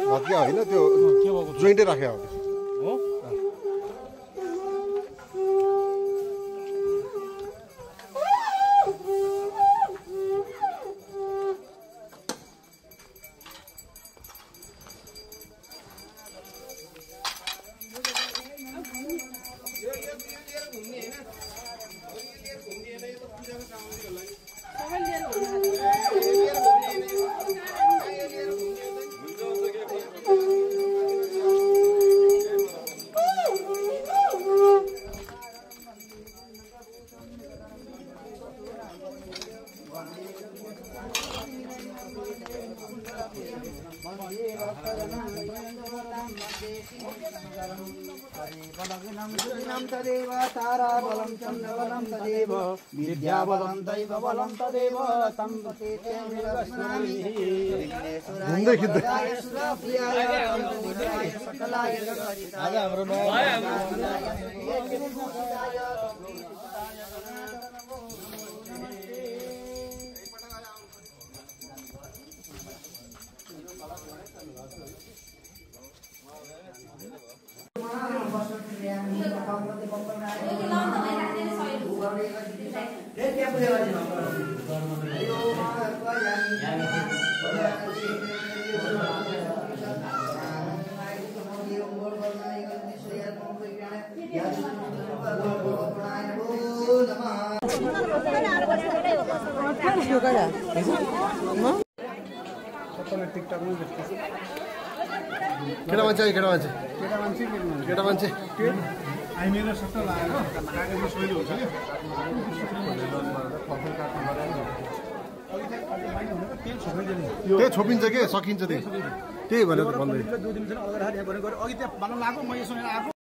भत्किया होइन त्यो जोइन्टै राख्या हो तदेव ताराबलं चन्द्रबलं तदेव विद्याबलं दैवबलं तदेव तं प्रतीत्यमिरस्मरामि विघ्नेश्वराय सुरप्रियाय सकलाय जगदिताय केटा मान्छे मेरो सट्टा लागेर कागजमा सही हुन्छ नि त्यही छोपिन्छ के सकिन्छ त्यही भनेर भन्दै अघि त्यहाँ भन्न लाग्यो म यसो आएको